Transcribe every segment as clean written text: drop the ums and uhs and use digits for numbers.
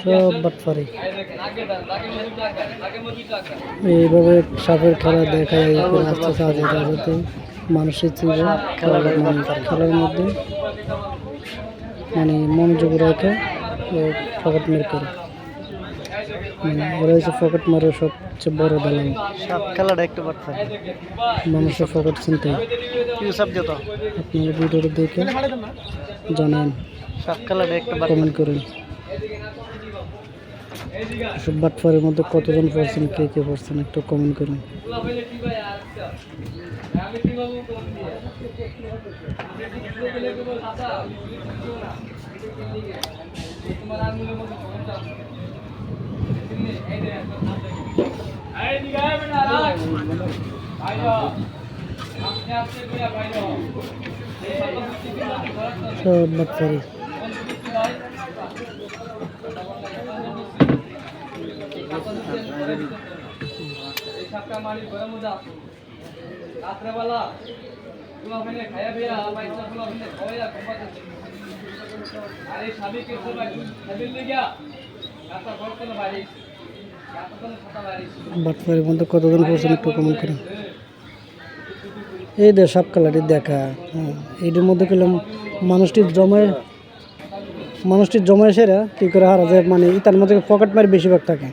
সব বাটপারি। এইভাবে সাপের খেলা দেখা যায় আস্তে আস্তে আস্তে মানুষের খেলার মধ্যে মানে মনোযোগ রাখে পকেট মেরে করে ওরা হচ্ছে পকেট মারে সবচেয়ে বড় দালাল। সাপ খেলাটা একটু বাটপারি। মানুষের পকেট চিনতে আপনার ভিডিওটা দেখে জানেন, সাপ খেলাটা একটু কমেন্ট করেন। সব বাটপারের মধ্যে কতজন পড়ছেন, কে কে পড়ছেন একটু কমেন্ট করুন। সব বাটপারি। রাত্রেবেলা পোলাপানে খাইয়া বিয়া পয়সা পোলাপানে খাওয়াইয়া ঘুমাতে আর এই স্বামীকে স্বামীর লেগিয়া রাস্তা ঘর করে বাইরে বাটপারের মধ্যে কতজন পড়ছেন একটু কমেন্ট করেন। এই দেখ সব কালারই দেখা, হ্যাঁ এইটার মধ্যে গেলাম মানুষটির জমায় সেরা কী করে হারা যায়, মানে তার মধ্যে পকেট মারি বেশিরভাগ থাকে।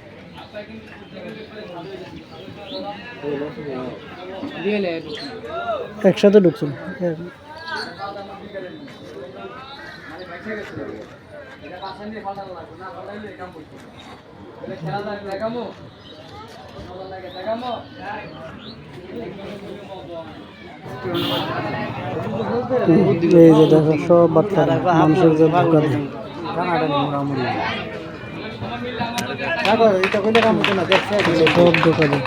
একসাথে ঢুকছেন এই যে দেখো সব বাটপারি মানুষের যে ধোকা দেয়। সব ধোকা দেয়।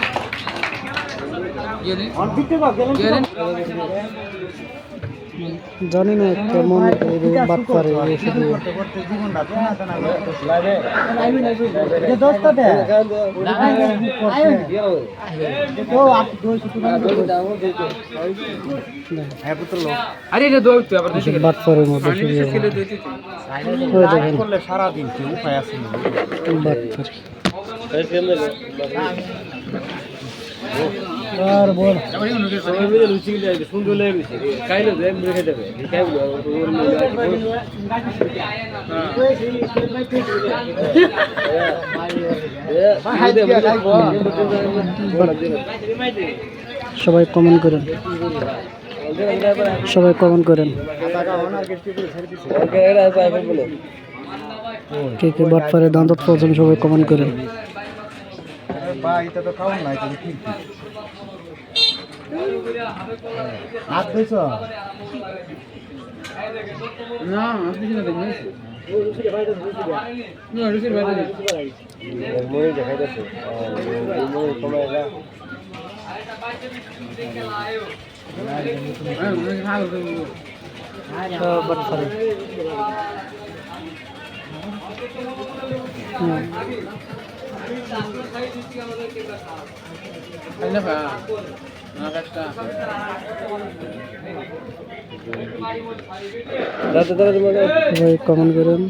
জানি না কেমন বাটপারি বাটপারের মধ্যে সারাদিন কি উপায় আছে বাটপারি। আর বল সবাই মিলে লুচি গিয়ে আসবে সুন্দর লেগে খাইলো দেব রেখে দেবে খাইলো সবাই কমেন্ট করেন, সবাই কমেন্ট করেন কে কে বাটপারে দাঁত পর্যন্ত সবাই কমেন্ট করেন। এটা তো খাওয়ান নাই তুমি কি হাত দিছ না আপনি না দেখবেন না রুচির বাইরে মই দেখাইতেছে মই কমাইলা বাটপারে সবাই কমেন্ট করেন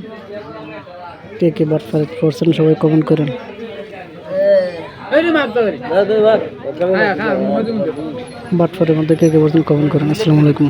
কে কে বাটপারে পড়ছেন, সবাই কমেন্ট করেন। বাটপারের মধ্যে কে কে পড়ছেন কমেন্ট করেন। আসসালামু আলাইকুম।